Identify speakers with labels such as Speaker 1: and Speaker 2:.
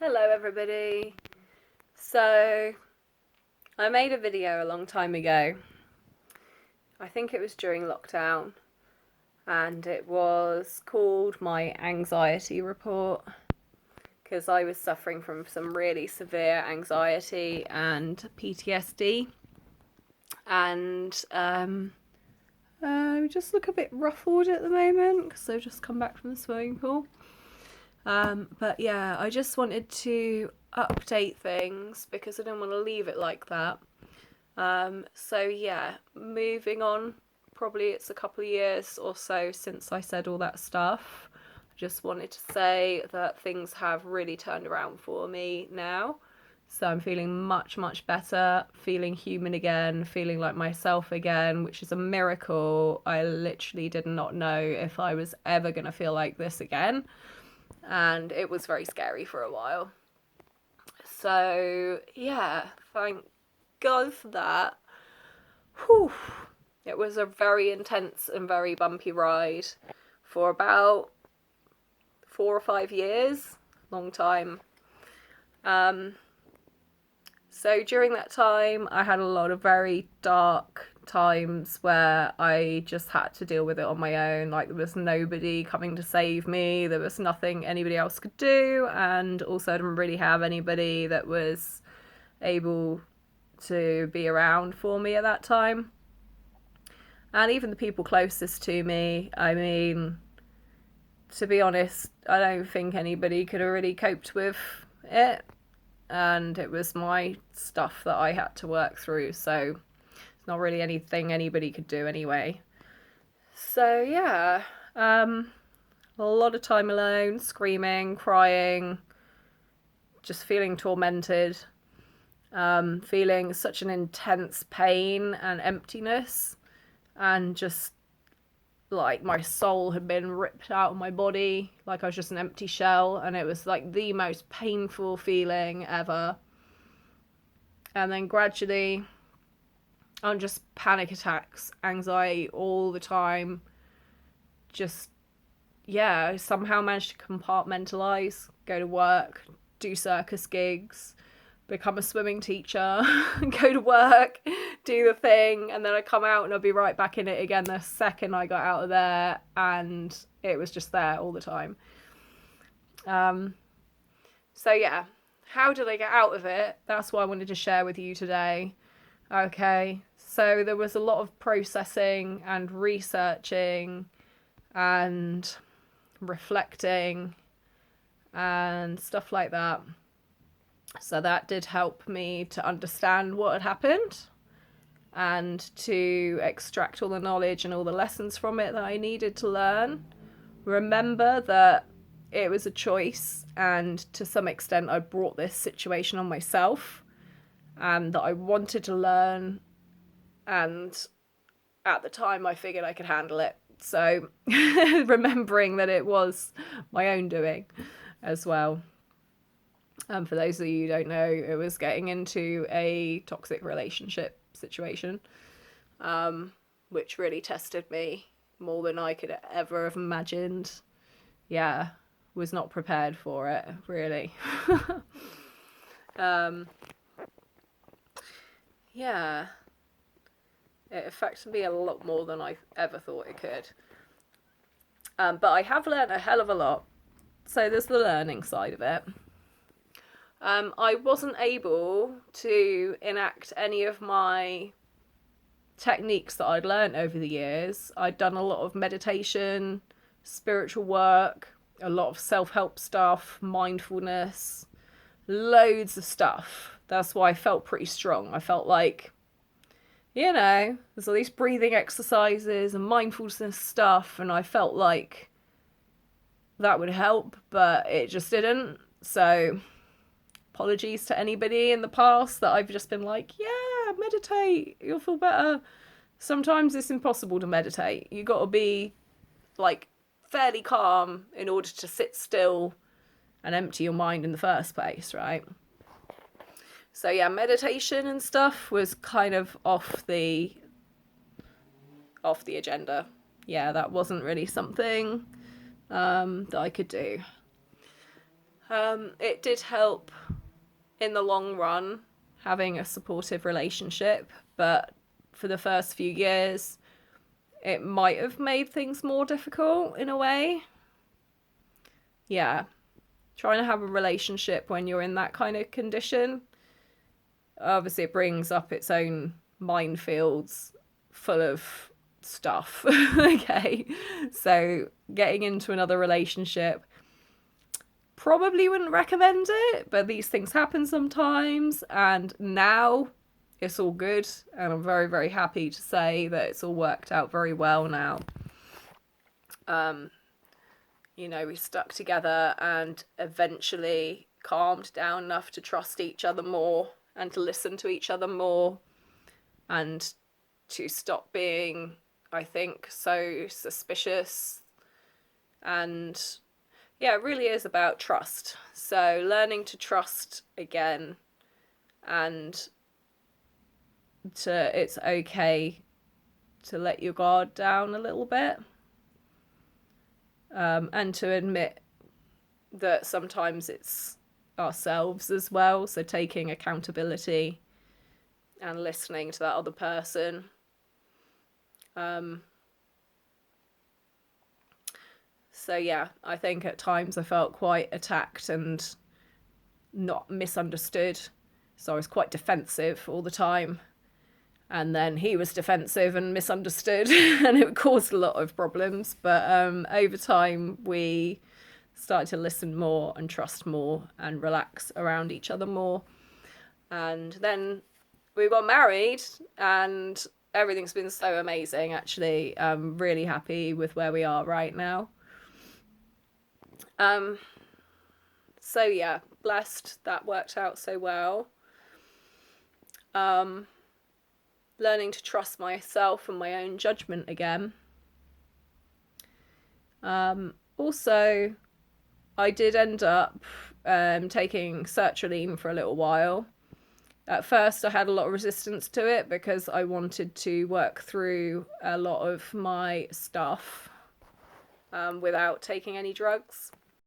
Speaker 1: Hello everybody. So I made a video a long time ago. I think it was during lockdown, and it was called my anxiety report because I was suffering from some really severe anxiety and PTSD, and I just look a bit ruffled at the moment because I've just come back from the swimming pool. But yeah, I just wanted to update things because I didn't want to leave it like that. So yeah, moving on. Probably it's a couple of years or so since I said all that stuff. Just wanted to say that things have really turned around for me now. So I'm feeling much, much better, feeling human again, feeling like myself again, which is a miracle. I literally did not know if I was ever going to feel like this again. And it was very scary for a while. So, yeah, thank God for that. Whew. It was a very intense and very bumpy ride for about 4 or 5 years. Long time. So during that time, I had a lot of very dark times where I just had to deal with it on my own. Like, there was nobody coming to save me, there was nothing anybody else could do, and also I didn't really have anybody that was able to be around for me at that time. And even the people closest to me, I mean, to be honest, I don't think anybody could have really coped with it. And it was my stuff that I had to work through, so it's not really anything anybody could do anyway. So yeah, a lot of time alone, screaming, crying, just feeling tormented, feeling such an intense pain and emptiness, and just like my soul had been ripped out of my body, like I was just an empty shell, and it was like the most painful feeling ever. And then gradually, on just panic attacks, anxiety all the time, just, yeah, I somehow managed to compartmentalize, go to work, do circus gigs, become a swimming teacher, go to work, do the thing, and then I come out and I'll be right back in it again the second I got out of there, and it was just there all the time. So yeah, how did I get out of it? That's what I wanted to share with you today. Okay, so there was a lot of processing and researching and reflecting and stuff like that. So that did help me to understand what had happened and to extract all the knowledge and all the lessons from it that I needed to learn. Remember that it was a choice, and to some extent I brought this situation on myself, and that I wanted to learn, and at the time I figured I could handle it. So remembering that it was my own doing as well. For those of you who don't know, it was getting into a toxic relationship situation, which really tested me more than I could ever have imagined. Yeah, was not prepared for it, really. Yeah, it affected me a lot more than I ever thought it could. But I have learned a hell of a lot. So there's the learning side of it. I wasn't able to enact any of my techniques that I'd learned over the years. I'd done a lot of meditation, spiritual work, a lot of self-help stuff, mindfulness, loads of stuff. That's why I felt pretty strong. I felt like, you know, there's all these breathing exercises and mindfulness stuff, and I felt like that would help, but it just didn't. So apologies to anybody in the past that I've just been like, yeah, meditate, you'll feel better. Sometimes it's impossible to meditate. You got to be like fairly calm in order to sit still and empty your mind in the first place, right? So yeah, meditation and stuff was kind of off the agenda. Yeah, that wasn't really something that I could do. It did help in the long run having a supportive relationship, but for the first few years, it might have made things more difficult in a way. Yeah. Trying to have a relationship when you're in that kind of condition, obviously, it brings up its own minefields full of stuff. Okay. So, getting into another relationship, probably wouldn't recommend it, but these things happen sometimes. And now it's all good. And I'm very, very happy to say that it's all worked out very well now. We stuck together and eventually calmed down enough to trust each other more and to listen to each other more and to stop being, I think, so suspicious. And yeah, it really is about trust. So learning to trust again, and it's okay to let your guard down a little bit. And to admit that sometimes it's ourselves as well. So taking accountability and listening to that other person. So yeah, I think at times I felt quite attacked and not misunderstood. So I was quite defensive all the time. And then he was defensive and misunderstood, and it caused a lot of problems. But over time, we started to listen more and trust more and relax around each other more. And then we got married, and everything's been so amazing, actually. I'm really happy with where we are right now. So yeah, blessed that worked out so well. Learning to trust myself and my own judgment again. Also, I did end up taking sertraline for a little while. At first, I had a lot of resistance to it because I wanted to work through a lot of my stuff without taking any drugs.